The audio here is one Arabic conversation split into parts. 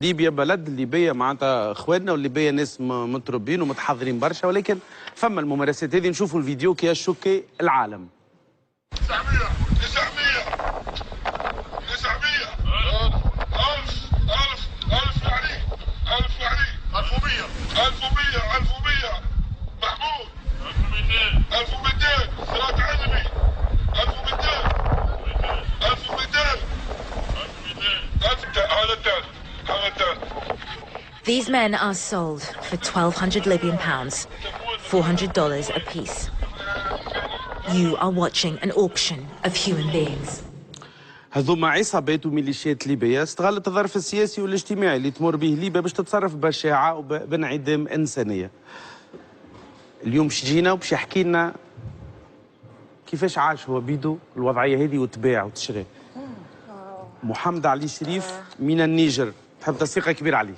ليبيا بلد، ليبيا معناتها اخواننا، والليبيا ناس متربين ومتحضرين برشا، ولكن فما الممارسات هذه. نشوفوا الفيديو كي يشوكي العالم. 900 يعني 1000 يعني 1100 محمود 1200 صراط علمي 1200 هذا الثالث. These men are sold for 1,200 Libyan pounds, $400 apiece. You are watching an auction of human beings. هذوما عصابات وميليشيات ليبية استغلت الظرف السياسي والاجتماعي اللي تمر به ليبيا باش تتصرف بشاعة وبانعدام إنسانية. اليوم باش جينا وباش يحكي لنا كيفاش عاش هو بيدو الوضعية هذه وتباع وتشري. محمد علي شريف من النيجر، تحب تصفيقة كبيرة عليه.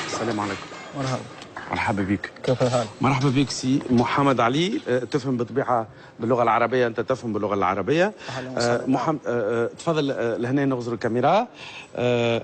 السلام عليكم. مرحبا. مرحبا بك. كيف الحال؟ مرحبا بك سي محمد علي. تفهم بالطبيعه باللغه العربيه، انت تفهم باللغه العربيه. محمد تفضل لهنا نغزر الكاميرا.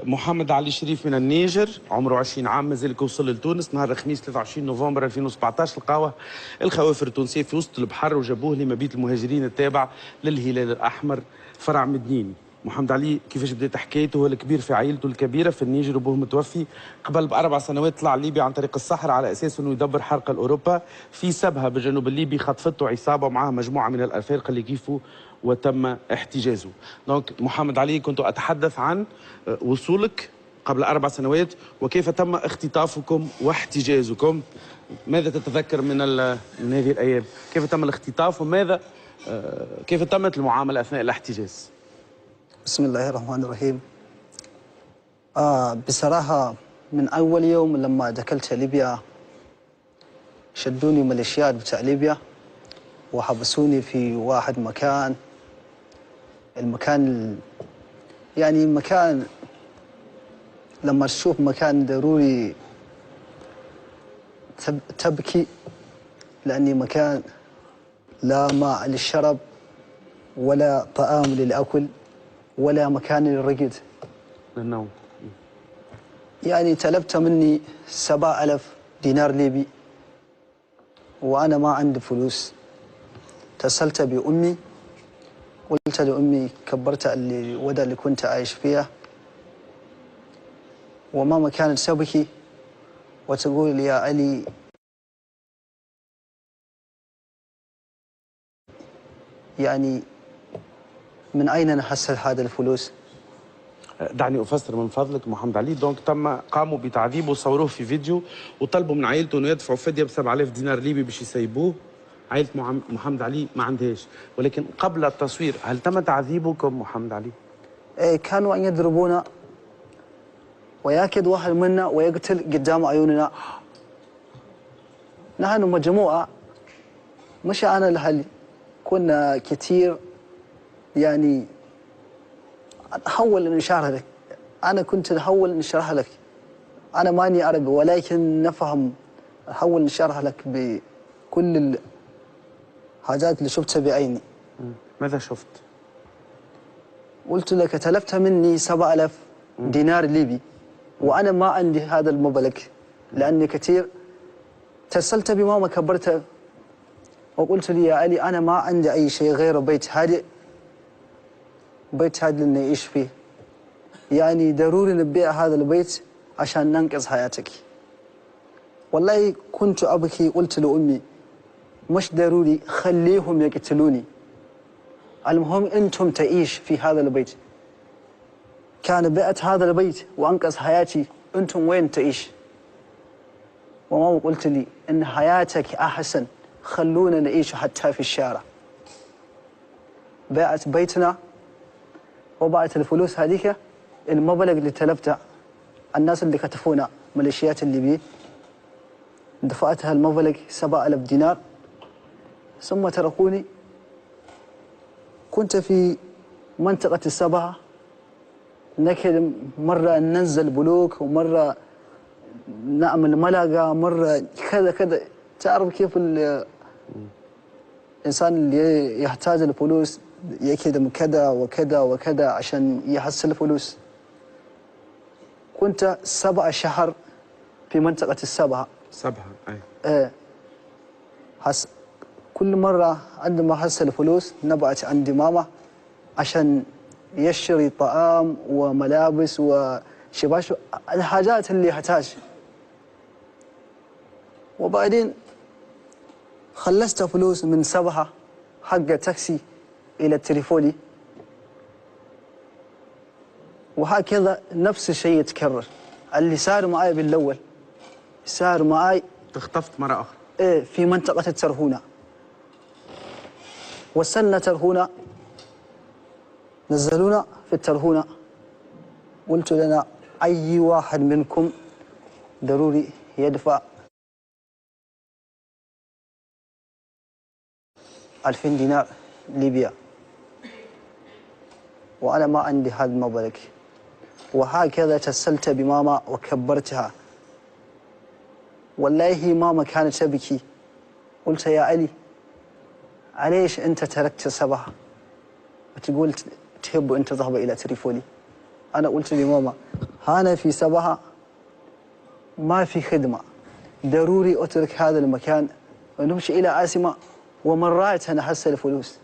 محمد علي شريف من النيجر، عمره 20 عام، مازال وصل لتونس نهار الخميس 23 نوفمبر 2017. لقاوه الخوافر التونسيه في وسط البحر وجابوه لمبيت المهاجرين التابع للهلال الاحمر فرع مدنين. محمد علي كيفاش بدات حكايته؟ هو الكبير في عائلته الكبيره في النيجر، وابوه متوفي قبل ب4 سنوات. طلع ليبيا عن طريق الصحراء على اساس انه يدبر حركه لاوروبا. في سبها بالجنوب الليبي خطفته عصابه ومعها مجموعه من الافارقه اللي كيفوا وتم احتجازه. دونك محمد علي، كنت اتحدث عن وصولك قبل 4 سنوات وكيف تم اختطافكم واحتجازكم. ماذا تتذكر من هذه الايام؟ كيف تم الاختطاف وماذا كيف تمت المعامله اثناء الاحتجاز؟ بسم الله الرحمن الرحيم. بصراحة من أول يوم لما دخلت ليبيا شدوني ميليشيات بتاع ليبيا وحبسوني في واحد مكان. المكان يعني مكان لما تشوف مكان ضروري تبكي، لأني مكان لا ماء للشرب ولا طعام للأكل ولا مكان للرقد للنوم. يعني طلبت مني 7000 دينار ليبي وأنا ما عندي فلوس. اتصلت بأمي، قلت لأمي كبرت الوضع اللي كنت عايش فيها، وماما كانت تبكي وتقول يا علي يعني من أين نحصل هذا الفلوس؟ دعني أفسر من فضلك محمد علي. دونك قاموا بتعذيبه وصوروه في فيديو وطلبوا من عائلته أنه يدفعوا فدية ب 7000 دينار ليبي باش يسيبوه. عائلة محمد علي ما عندهاش، ولكن قبل التصوير هل تم تعذيبكم محمد علي؟ إيه، كانوا أن يضربونا ويأكد واحد منا ويقتل قدام عيوننا. نحن مجموعة، مش أنا لحالي، كنا كثير. يعني أحاول أن أشرح لك، أنا كنت أحاول أن أشرح لك، أنا ماني عربي ولكن نفهم. أحاول أن أشرح لك بكل الحاجات اللي شفتها بعيني. ماذا شفت؟ قلت لك تلفت مني 7000 دينار ليبي وأنا ما عندي هذا المبلغ لأني كثير. اتصلت بماما كبرتها وقلت لي يا علي أنا ما عندي أي شيء غير بيت هادئ، بيت هادئ اللي نعيش فيه. يعني ضروري نبيع هذا البيت عشان ننقذ حياتك. والله كنت أبكي. قلت لأمي مش ضروري، خليهم يقتلوني، المهم أنتم تعيش في هذا البيت. كان بعت هذا البيت وأنقذ حياتي، أنتم وين تعيش؟ وماما قلت لي إن حياتك أحسن، خلونا نعيش حتى في الشارع. بعت بيتنا وبعت الفلوس هذيك، المبلغ اللي تلفته الناس اللي كتفونا ميليشيات الليبيين، دفعتها المبلغ 7000 دينار ثم تركوني. كنت في منطقة السبعة نكد، مرة ننزل بلوك ومرة نعمل ملقا، مرة كذا كذا. تعرف كيف الإنسان اللي يحتاج الفلوس يكدم كذا وكذا وكذا عشان يحصل فلوس. كنت 7 شهر في منطقة السبعة. أي. كل مرة عندما حصل فلوس نبعت عند ماما عشان يشتري طعام وملابس وشباش الحاجات اللي يحتاج. وبعدين خلصت فلوس من سبعة حق تاكسي إلى تريفولي، وهكذا نفس الشيء يتكرر. اللي صار معي بالأول صار معي اختفت مرة أخرى. في منطقة الترهونة. وصلنا ترهونة، نزلونا في الترهونة، قلت لنا أي واحد منكم ضروري يدفع 2000 دينار ليبيا، وأنا ما عندي هذا المبلغ. وهكذا اتصلت بماما وكبرتها. والله ماما كانت تبكي. قلت يا علي ليش أنت تركت سبعة وتقول تحب أن تذهب إلى تريفولي؟ أنا قلت لماما أنا في سبعة ما في خدمة، ضروري أترك هذا المكان ونمشي إلى عاصمة ومرات نحصل فلوس.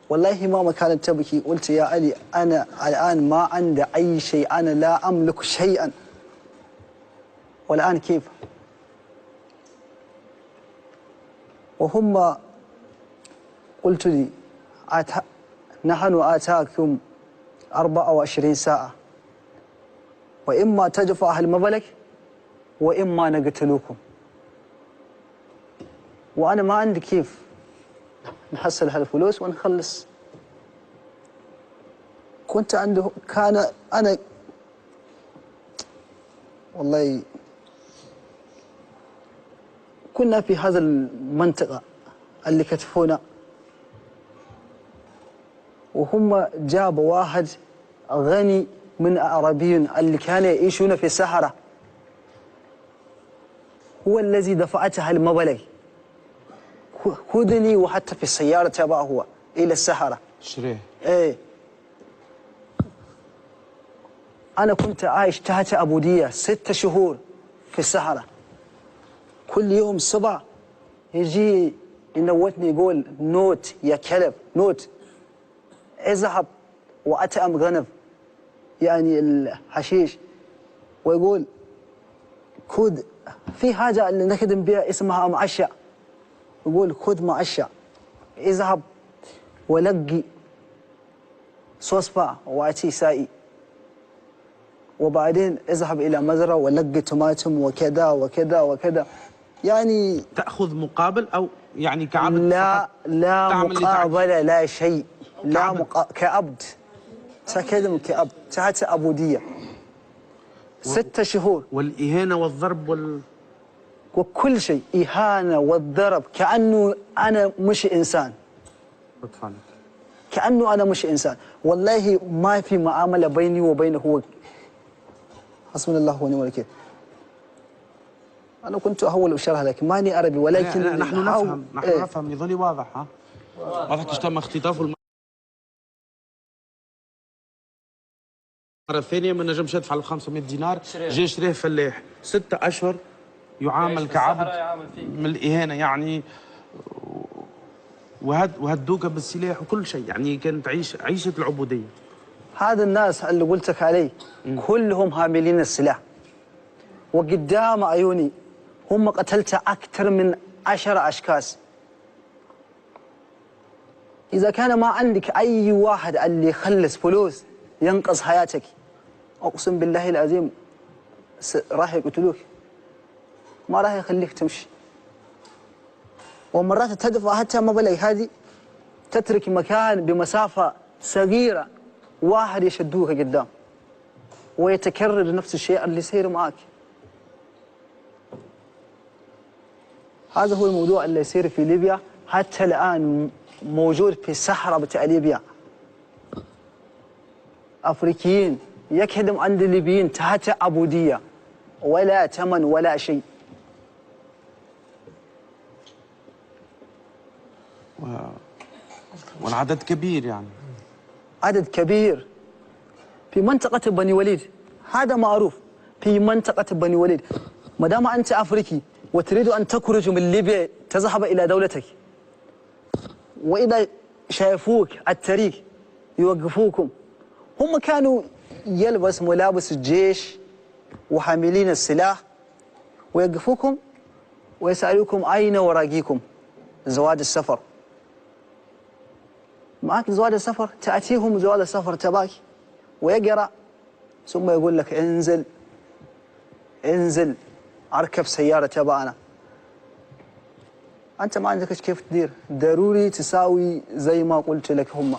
والله ماما كانت تبكي. قلت يا علي أنا الآن ما عندي أي شيء، أنا لا أملك شيئا، والآن كيف؟ وهم قلت لي نحن آتاكم 24 ساعة، وإما تدفع المبلغ وإما نقتلوكم. وأنا ما عندي كيف نحصل هالفلوس ونخلص. كنت عنده كان أنا والله كنا في هذا المنطقة اللي كتفونا، وهم جابوا واحد غني من أعرابيين اللي كانوا يعيشون في الصحراء، هو الذي دفعته المبلغ. خذني وحتى في السيارة تبعه هو إلى الصحراء. شريه. إيه. أنا كنت عايش تحت عبودية 6 شهور في الصحراء. كل يوم الصبح يجي ينوتني يقول نوت يا كلب، نوت اذهب وأطعم غنم، يعني الحشيش، ويقول خذ في حاجة اللي نخدم بها اسمها معشة، يقول خذ معشة، اذهب ولقي صوصفة وأتي سائي، وبعدين اذهب إلى مزرعة ولقي طماطم وكذا وكذا وكذا. يعني تأخذ مقابل أو يعني كعبد؟ لا مقابلة، لا شيء، لا كعبد، تكلم كعبد تحت عبودية 6 شهور. والإهانة والضرب وكل شيء، إهانة والضرب، كأنه أنا مش إنسان، كأنه أنا مش إنسان. والله ما في معاملة بيني وبينه. هو حسبنا الله ونعم الوكيل. أنا كنت أحاول أشرح لك ماني عربي، ولكن نحن نفهم، نحن نفهم، يظل واضح. ها واضح كيف تم اختطافه. المرة الثانية ما نجمش يدفع ال 500 دينار، جا شريه فلاح 6 أشهر يعامل كعبد من الإهانة يعني، وهدوك بالسلاح وكل شيء، يعني كانت عيشة العبودية. هذا الناس اللي قلت لك عليه كلهم حاملين السلاح، وقدام عيوني هم قتلت أكثر من 10 أشخاص. إذا كان ما عندك أي واحد اللي يخلص فلوس ينقذ حياتك، أقسم بالله العظيم راح يقتلوك، ما راح يخليك تمشي. ومرات تدفع حتى مبلغ هذه، تترك مكان بمسافة صغيرة واحد يشدوك قدام، ويتكرر نفس الشيء اللي يصير معك. هذا هو الموضوع اللي يصير في ليبيا حتى الآن، موجود في الصحراء بتاع ليبيا. أفريقيين يخدم عند الليبيين تحت عبودية، ولا ثمن ولا شيء. والعدد كبير يعني. عدد كبير في منطقة بني وليد، هذا معروف في منطقة بني وليد. ما دام أنت أفريقي وتريد أن تخرج من ليبيا تذهب إلى دولتك، وإذا شافوك الطريق يوقفوكم. هم كانوا يلبس ملابس الجيش وحاملين السلاح، ويوقفوكم ويسألوكم أين وراقيكم زواج السفر. معك زواج السفر، تأتيهم زواج السفر تبعك ويقرأ، ثم يقول لك انزل انزل اركب سيارة تبعنا. أنت ما عندك كيف تدير، ضروري تساوي زي ما قلت لك هم،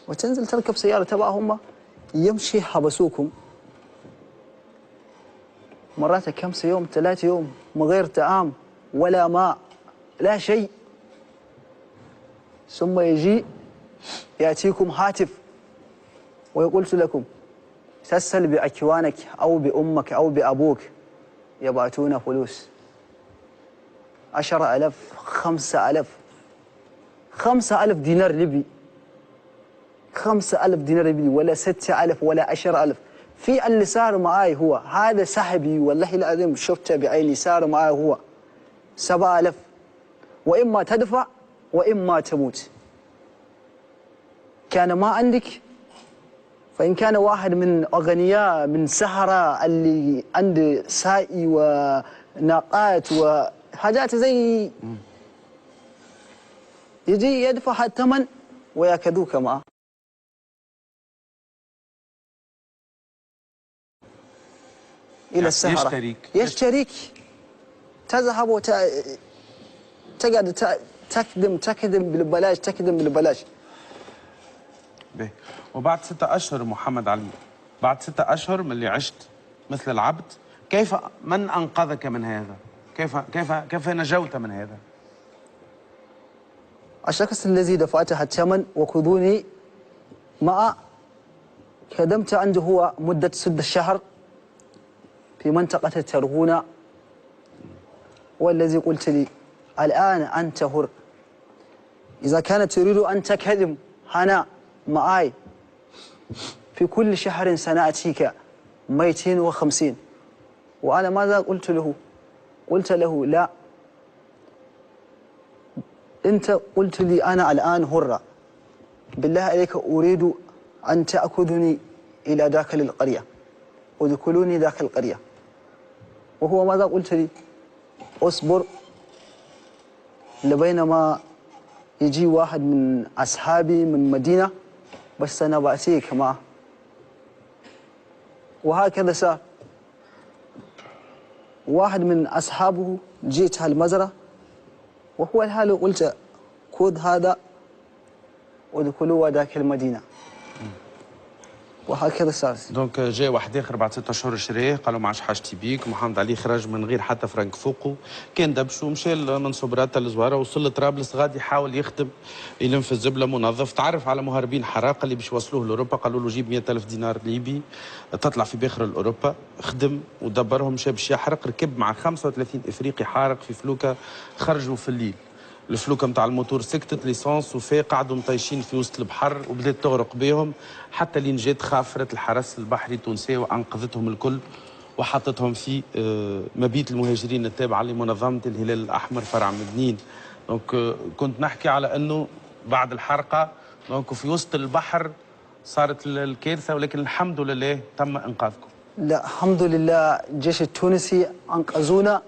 وتنزل تركب سيارة تبعهم. يمشي حبسوكم مرات 5 يوم 3 يوم من غير طعام ولا ماء لا شيء. ثم يأتيكم هاتف ويقول لكم تسأل بأكوانك أو بأمك أو بأبوك يبعثون فلوس 10,000 5,000 دينار ليبي، 5,000 دينار ليبي، ولا 6,000 ولا 10,000. في اللي صار معاي هو هذا صاحبي والله العظيم شفته بعيني، صار معاي هو 7,000، وإما تدفع وإما تموت. كان ما عندك، فإن كان واحد من أغنياء من سهرة اللي عنده سائي وناقات وحاجات زي، يجي يدفع الثمن ويأخذوك معه. إلى السهرة يشتريك، تذهب وتقعد تكذب بالبلاش، تكذب بالبلاش. به. وبعد 6 أشهر محمد علي، بعد 6 أشهر من اللي عشت مثل العبد، من أنقذك من هذا؟ كيف نجوت من هذا؟ الشخص الذي دفعته الثمن وخذوني معه، خدمت عنده هو مدة 6 شهر في منطقة الترغونة، والذي قلت لي الآن أنت حر، إذا كانت تريد أن تخدم هنا معاي في كل شهر سنأتيك 250. وأنا ماذا قلت له؟ قلت له لا، أنت قلت لي أنا الآن حرة، بالله عليك أريد أن تأخذني إلى داخل القرية، ادخلوني داخل القرية. وهو ماذا قلت لي؟ أصبر لبينما يجي واحد من أصحابي من مدينة، بس أنا بأتيك معه. وهكذا صار. واحد من أصحابه جيت هالمزرعة، وهو الحال قلت خذ هذا ودخلوا داخل المدينة، وهكذا صار. دونك جاء واحد اخر بعد 6 اشهر شريه، قالوا ما عادش حاجتي بيك. محمد علي خرج من غير حتى فرنك فوقه، كان دبش ومشى من صبراته لزواره، وصل لطرابلس غادي يحاول يخدم، يلم في الزبله منظف. تعرف على مهربين حراقه اللي باش يوصلوه لاوروبا، قالوا له جيب 100,000 دينار ليبي تطلع في بخر لاوروبا. خدم ودبرهم، مشى باش يحرق، ركب مع 35 افريقي حارق في فلوكه، خرجوا في الليل. الفلوكه نتاع الموتور سكتت، ليسونس وفاق، قعدوا مطيشين في وسط البحر وبدات تغرق بهم، حتى لين جات خافره الحرس البحري التونسي وانقذتهم الكل وحطتهم في مبيت المهاجرين التابعه لمنظمه الهلال الاحمر فرع مدنين. دونك كنت نحكي على انه بعد الحرقه دونك في وسط البحر صارت الكارثه، ولكن الحمد لله تم انقاذكم. لا الحمد لله، الجيش التونسي انقذونا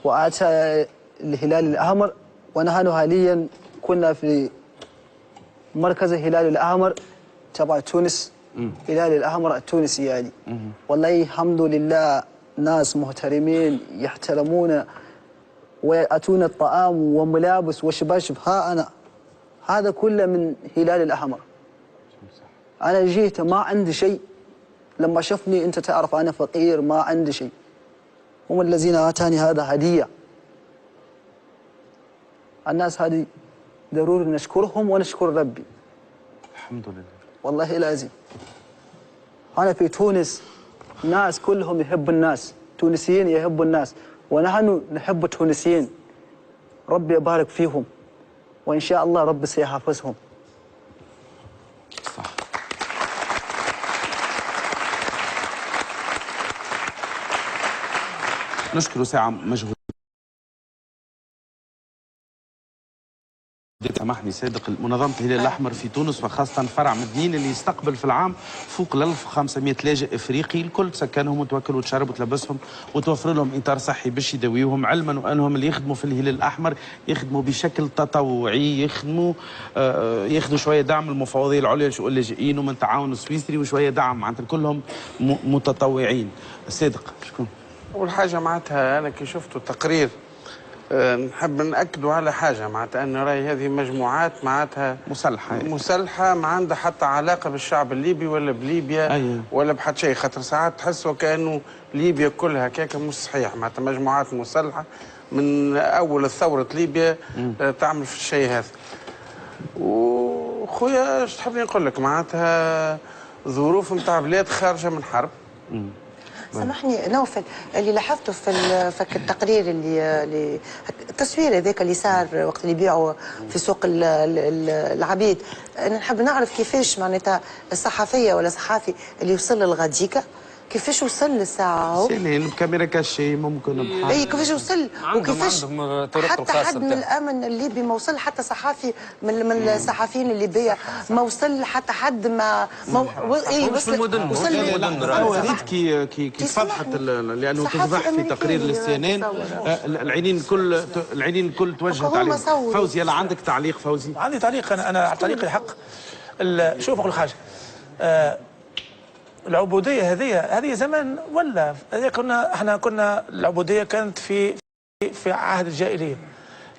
واتى الهلال الاحمر، ونحن حاليا كنا في مركز الهلال الأحمر تبع تونس. الهلال الأحمر التونسي يعني. والله الحمد لله، ناس محترمين يحترمون ويأتون الطعام وملابس وشباشب. أنا هذا كله من هلال الأحمر. أنا جيت ما عندي شيء، لما شفني أنت تعرف أنا فقير ما عندي شيء، هم الذين آتاني هذا هدية. الناس هذه ضروري نشكرهم ونشكر ربي. الحمد لله والله العظيم. أنا في تونس ناس كلهم يحبوا الناس، تونسيين يحبوا الناس، ونحن نحب التونسيين. ربي يبارك فيهم وإن شاء الله رب سيحفظهم. صح. نشكر ساعة مجهود. سامحني صادق، منظمة الهلال الأحمر في تونس وخاصة فرع مدنين اللي يستقبل في العام فوق ال 1500 لاجئ إفريقي، الكل تسكنهم وتوكل وتشرب وتلبسهم وتوفر لهم إطار صحي باش يداويوهم، علما وأنهم اللي يخدموا في الهلال الأحمر يخدموا بشكل تطوعي، ياخذوا شوية دعم المفوضية العليا لشؤون اللاجئين ومن التعاون السويسري وشوية دعم، معناتها كلهم متطوعين. صادق شكون؟ أول حاجة معناتها أنا كي شفتوا التقرير نحب نأكدوا على حاجة، معناتها أن راهي هذه مجموعات معناتها مسلحة ما عندها حتى علاقة بالشعب الليبي ولا بليبيا. أيه. ولا بحد شيء، خاطر ساعات تحسوا كأنه ليبيا كلها هكاك مش صحيح، معناتها مجموعات مسلحة من أول ثورة ليبيا تعمل في الشيء هذا. وخويا ايش تحبني نقول لك، معناتها ظروف نتاع بلاد خارجة من حرب. سامحني نوفل، اللي لاحظته في التقرير اللي التصوير هذاك اللي صار وقت اللي بيعوا في سوق العبيد، انا نحب نعرف كيفاش معناتها الصحفيه ولا صحافي اللي وصل للغاديكا كيفاش وصل للساعه سهلين بكاميرا كاشي ممكن بحال اي كيفاش وصل وكيفاش حتى حد من الامن الليبي ما وصل، حتى صحافي من الصحفيين الليبيه ما وصل، حتى حد ما وصل هو كي تفضحت لانه تفضح في تقرير للسي العينين الكل توجهت عليه. فوزي يلا عندك تعليق؟ فوزي عندي تعليق. انا تعليقي الحق. شوف اقول حاجه، العبوديه هذه زمان ولا احنا كنا العبوديه كانت في عهد الجاهليه.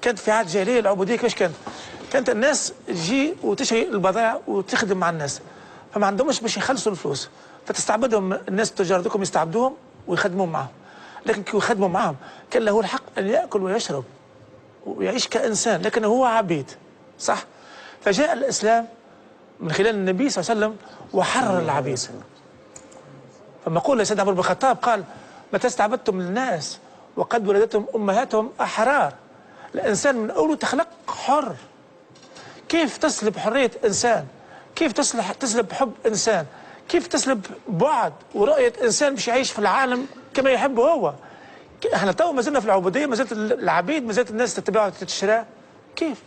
كانت في عهد الجاهليه العبوديه كيفاش كانت الناس تجي وتشري البضائع وتخدم مع الناس، فما عندهمش باش يخلصوا الفلوس، فتستعبدهم الناس التجار ذوكم يستعبدوهم ويخدموا معهم. لكن كي يخدموا معهم كان له الحق ان ياكل ويشرب ويعيش كانسان، لكن هو عبيد صح. فجاء الاسلام من خلال النبي صلى الله عليه وسلم وحرر العبيد. فما قول سيدنا عمر بن الخطاب قال: متى استعبدتم الناس وقد ولدتهم امهاتهم احرار. الانسان من اول تخلق حر. كيف تسلب حريه انسان؟ كيف تسلب حب انسان؟ كيف تسلب بعد ورؤيه انسان باش يعيش في العالم كما يحب هو؟ احنا تو ما زلنا في العبوديه، ما زلت العبيد، ما زلت الناس تتباع وتتشرى. كيف؟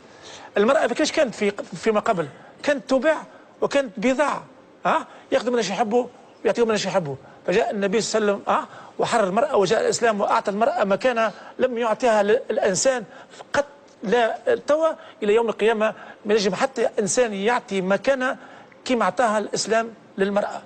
المراه كيفاش كانت فيما قبل؟ كانت تباع وكانت بضاعه، ياخذوا منها شيء يحبوا ويعطيهم منها شيء يحبوا. فجاء النبي صلى الله عليه وسلم وحرر المراه، وجاء الاسلام واعطى المراه مكانها لم يعطيها الانسان قط، لا توا الى يوم القيامه ما يجب حتى انسان يعطي مكانها كما اعطاها الاسلام للمراه.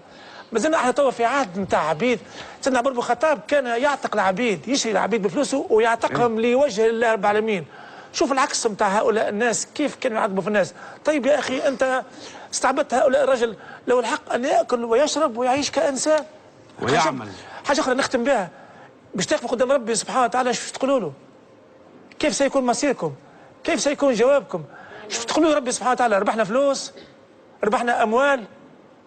ما زلنا احنا توا في عهد نتاع عبيد. سيدنا عمر بن الخطاب كان يعتق العبيد، يشري العبيد بفلوسه ويعتقهم لوجه الله رب العالمين. شوف العكس نتاع هؤلاء الناس كيف كانوا يعذبوا في الناس. طيب يا اخي انت استعبدت هؤلاء الرجل، له الحق ان ياكل ويشرب ويعيش كانسان ويعمل. حاجه اخرى نختم بها، باش تقفوا قدام ربي سبحانه وتعالى ايش تقولوا له؟ كيف سيكون مصيركم؟ كيف سيكون جوابكم؟ ايش تقولوا يا ربي سبحانه وتعالى؟ ربحنا فلوس؟ ربحنا اموال؟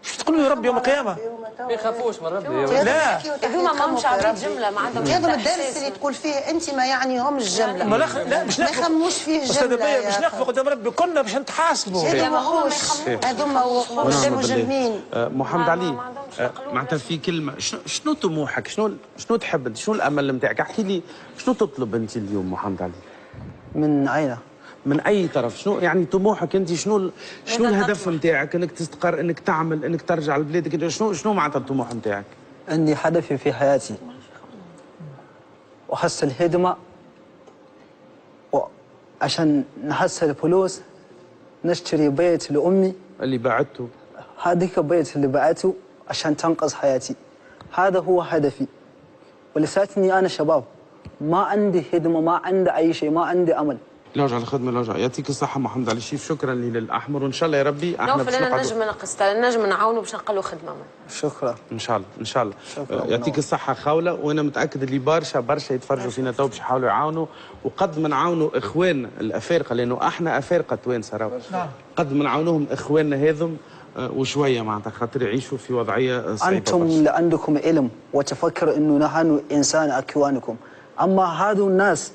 ايش تقولوا يا ربي يوم القيامه؟ ما يخافوش من ربي. لا هذوما ما همش عبيد جمله، ما عندهم هذا الدرس اللي تقول فيه انت ما يعنيهمش جمله. لا مش ما يخموش فيه جمله، مش نقفوا قدام ربي كلنا باش نتحاسبوا. هذوما مجرمين. محمد علي معناتها في كلمه، شنو طموحك؟ شنو تحب انت؟ شنو الامل نتاعك؟ احكي لي شنو تطلب انت اليوم محمد علي؟ من أين؟ من اي طرف؟ شنو يعني طموحك انت؟ شنو الهدف نتاعك؟ انك تستقر، انك تعمل، انك ترجع لبلادك؟ شنو معناتها الطموح نتاعك؟ عندي هدفي في حياتي وحصل هدمة عشان نحصل فلوس نشتري بيت لأمي اللي بعته. هذيك البيت اللي بعته عشان تنقذ حياتي. هذا هو هدفي. ولساتني أنا شباب ما عندي هدمة، ما عندي أي شيء، ما عندي أمل. لوجع الخدمه لوجع. يعطيك الصحه محمد علي شيف، شكرا للأحمر، وان شاء الله يا ربي احنا باش نجم نقص نجم نعاونوا باش نقلوا خدمه. شكرا. ان شاء الله ان شاء الله. يعطيك الصحه خوله، وانا متاكد اللي برشا يتفرجوا فينا تو باش يحاولوا يعاونوا، وقد ما نعاونوا اخواننا الافارقه، لانه احنا افارقه توانسه راهو، قد ما نعاونوهم اخواننا هذم وشويه معناتها خاطر يعيشوا في وضعيه صعيبه. انتم اللي عندكم علم وتفكر انه نحن انسان اكوانكم، اما هذو الناس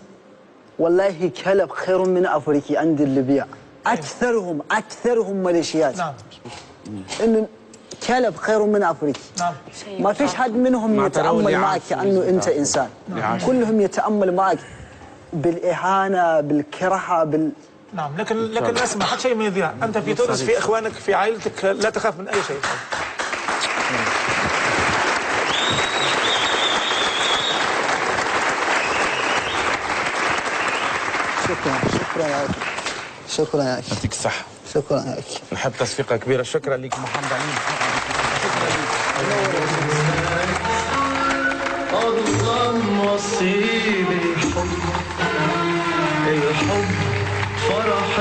والله كلب خير من افريقي عند اللي بيع اكثرهم ميليشيات. نعم. انه كلب خير من افريقي. نعم. ما فيش حد منهم يتامل معك كانه انت انسان. كلهم يتامل معك بالاهانه بالكرهه نعم. لكن اسمع، حتى شيء ما يضيع. انت في تونس في اخوانك في عائلتك لا تخاف من اي شيء. شكرا يا اخي. يعطيك الصحة. شكرا يا اخي. نحب تصفيقة كبيرة. شكرا لك محمد علي. الله موصيلي الحب فرح